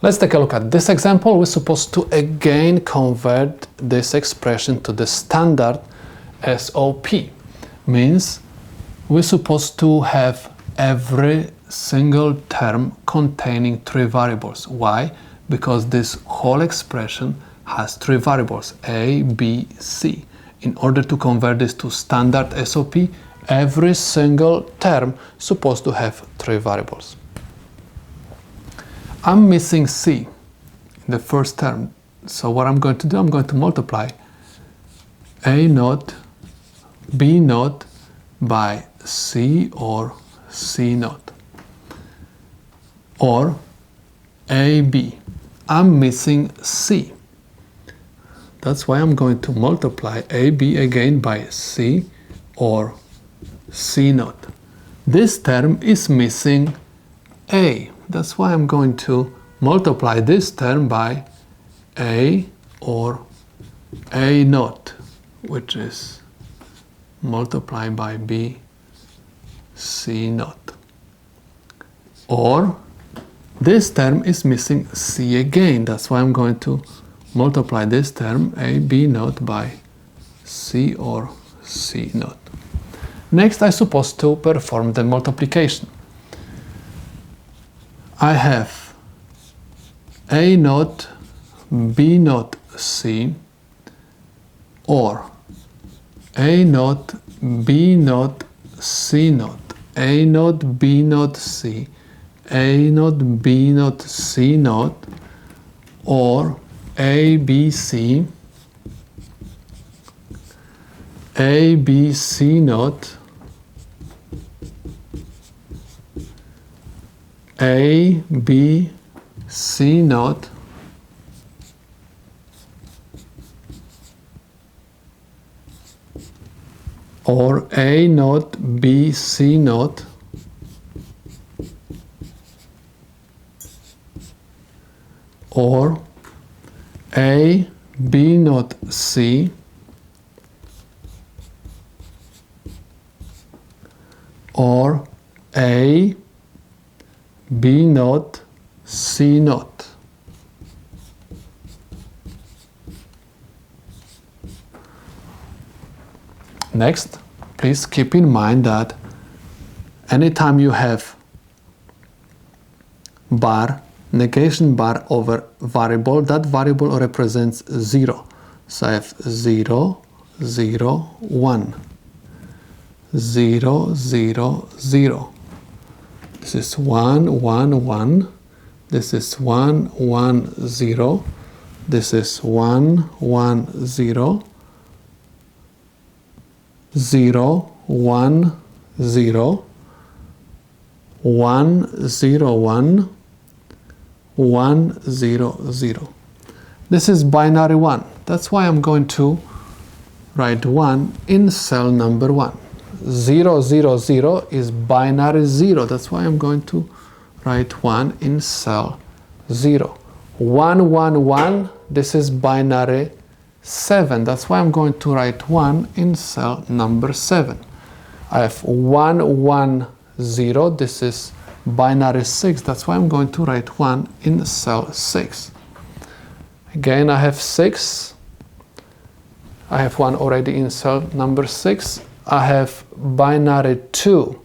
Let's take a look at this example. We're supposed to again convert this expression to the standard SOP. Means we're supposed to have every single term containing 3 variables. Why? Because this whole expression has 3 variables, A, B, C. In order to convert this to standard SOP, every single term is supposed to have 3 variables. I'm missing C in the first term. So what I'm going to do, I'm going to multiply A naught, B naught by C or C naught. Or AB. I'm missing C. That's why I'm going to multiply AB again by C or C naught. This term is missing A. That's why I'm going to multiply this term by A or A naught, which is multiplied by B, C naught. Or this term is missing C again. That's why I'm going to multiply this term, A, B naught, by C or C naught. Next, I'm supposed to perform the multiplication. I have A naught, B naught, C, or A naught, B naught, C naught, A naught, B naught, C, A naught, B naught, C naught, or A, B, C, A, B, C naught, A, B, C naught, or A naught, B, C naught, or A, B naught, C, or A, B naught, C naught. Next, please keep in mind that anytime you have bar, negation bar over variable, that variable represents 0. So I have 0, 0, 1, 0, 0, 0. This is 1, 1, 1. This is 1, 1, 0. This is 1, 1, 0. 0, 1, 0. 1, 0, 1. 1, 0, 0. This is binary 1. That's why I'm going to write 1 in cell number 1. 0, 0, 0 is binary 0. That's why I'm going to write 1 in cell 0. 1, 1, 1, this is binary 7. That's why I'm going to write 1 in cell number 7. I have 1, 1, 0. This is binary 6. That's why I'm going to write 1 in cell 6. Again, I have 6. I have 1 already in cell number 6. I have binary 2,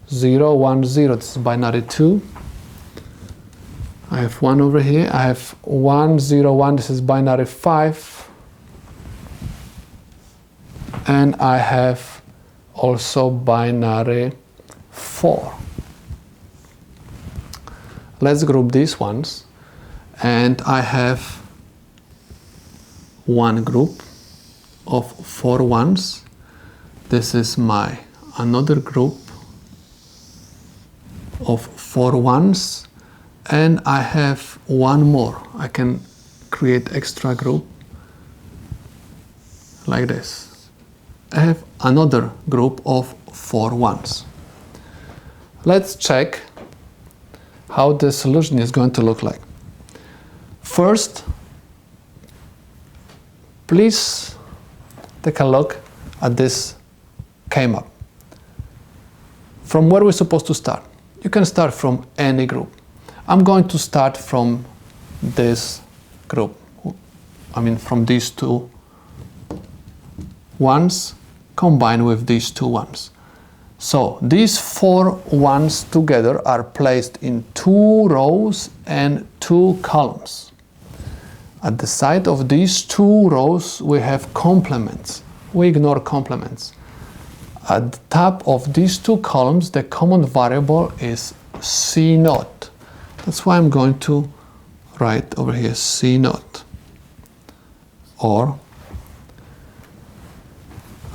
0, 1, 0. This is binary 2. I have 1 over here. I have 1, 0, 1. This is binary 5. And I have also binary 4. Let's group these ones. And I have one group of 4 ones. This is my another group of 4 ones, and I have one more. I can create extra group like this. I have another group of 4 ones. Let's check how the solution is going to look like. First, please take a look at this K-map. From where we're supposed to start? You can start from any group. I'm going to start from this group. I mean, from these two ones combined with these two ones. So these 4 ones together are placed in 2 rows and 2 columns. At the side of these 2 rows we have complements. We ignore complements. At the top of these 2 columns the common variable is C0. That's why I'm going to write over here C0. Or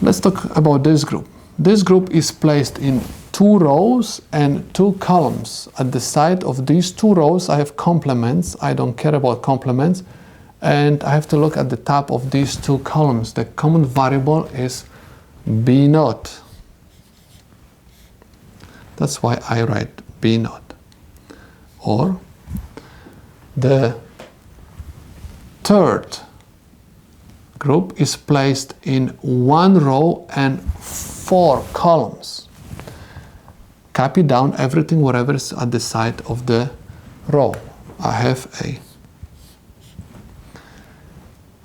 let's talk about this group. This group is placed in 2 rows and 2 columns. At the side of these 2 rows I have complements. I don't care about complements. And I have to look at the top of these 2 columns. The common variable is B0. That's why I write B0. Or the third group is placed in 1 row and 4 columns. Copy down everything whatever is at the side of the row. I have A.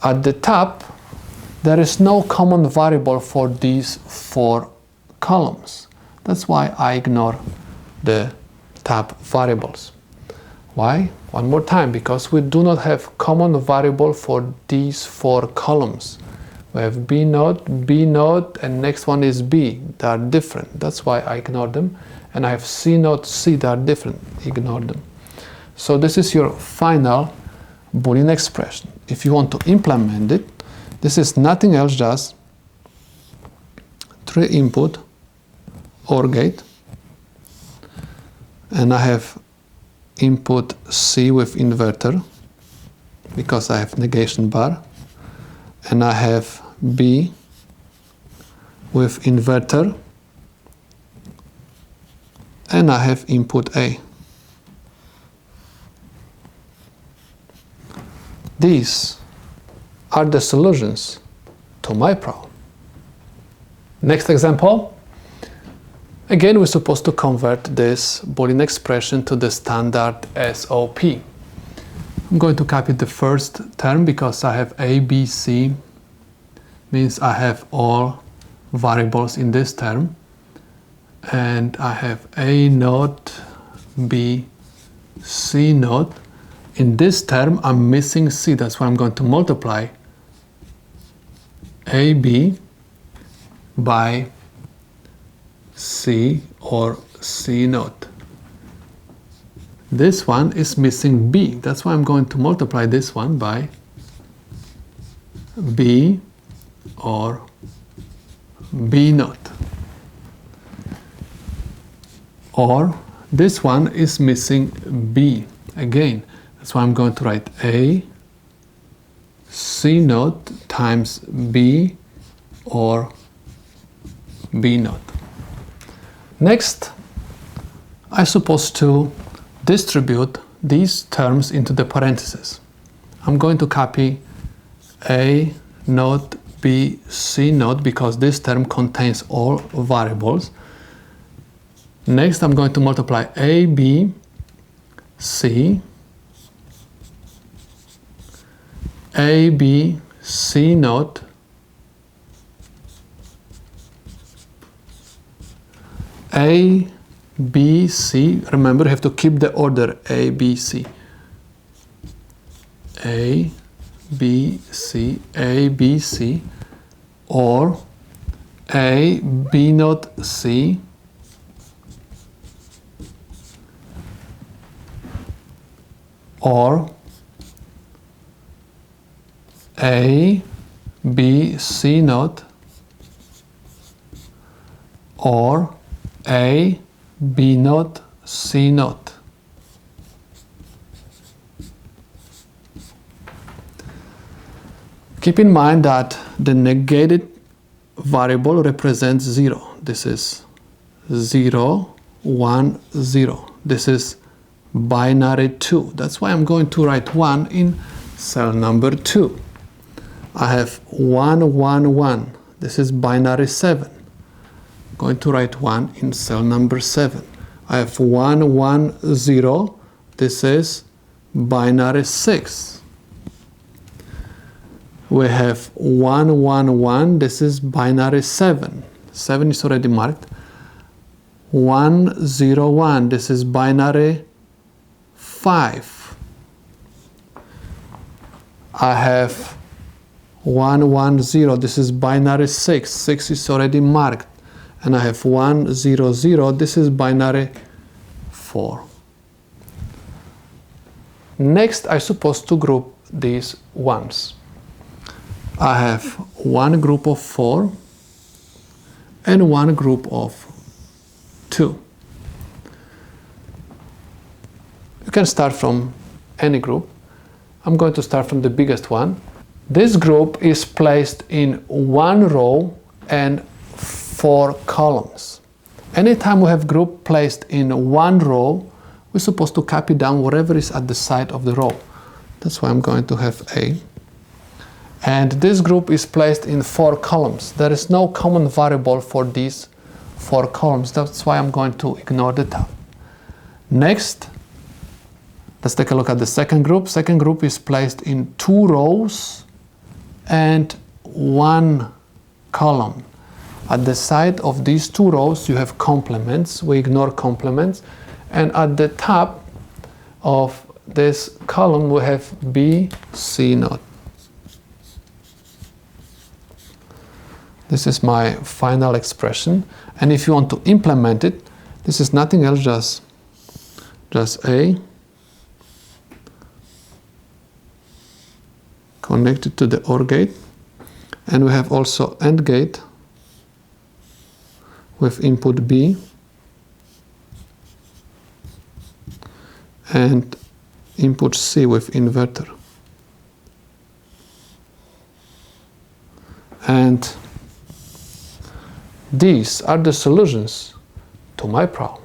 At the top there is no common variable for these 4 columns. That's why I ignore the top variables. Why? One more time, because we do not have common variable for these 4 columns. We have B0, B0, and next one is B. They are different. That's why I ignore them. And I have C0, C. They are different. Ignore them. So this is your final Boolean expression. If you want to implement it, this is nothing else, just 3 input OR gate, and I have input C with inverter because I have negation bar, and I have B with inverter, and I have input A. These are the solutions to my problem. Next example. Again, we're supposed to convert this Boolean expression to the standard SOP. I'm going to copy the first term because I have A, B, C, means I have all variables in this term. And I have A0, B, C0. In this term, I'm missing C. That's why I'm going to multiply AB by C or C0. This one is missing B. That's why I'm going to multiply this one by B or B0. Or this one is missing B. Again, that's why I'm going to write A C0 times B or B0. Next, I'm supposed to distribute these terms into the parentheses. I'm going to copy A0, B, C0 because this term contains all variables. Next, I'm going to multiply A, B, C, A, B, C0, A, B, C. Remember, you have to keep the order A, B, C. A, B, C, A, B, C, or A, B0, C, or A, B, C0, or A, B0, C0. Keep in mind that the negated variable represents 0. This is 0, 1, 0. This is binary 2. That's why I'm going to write 1 in cell number 2. I have 1, 1, 1. This is binary 7. I'm going to write 1 in cell number 7. I have 1, 1, 0. This is binary 6. We have 1, 1, 1. This is binary 7. 7 is already marked. 1, 0, 1. This is binary 5. I have 1, 1, 0. This is binary 6. 6 is already marked. And I have 1, 0, 0. This is binary 4. Next, I'm supposed to group these ones. I have one group of 4 and one group of 2. You can start from any group. I'm going to start from the biggest one. This group is placed in one row and 4 columns. Anytime we have group placed in one row, we're supposed to copy down whatever is at the side of the row. That's why I'm going to have A. And this group is placed in 4 columns. There is no common variable for these 4 columns. That's why I'm going to ignore the tab. Next, let's take a look at the second group. Second group is placed in 2 rows and 1 column. At the side of these 2 rows, you have complements. We ignore complements. And at the top of this column, we have B, C naught. This is my final expression. And if you want to implement it, this is nothing else, just A connected to the OR gate. And we have also AND gate with input B and input C with inverter. And these are the solutions to my problem.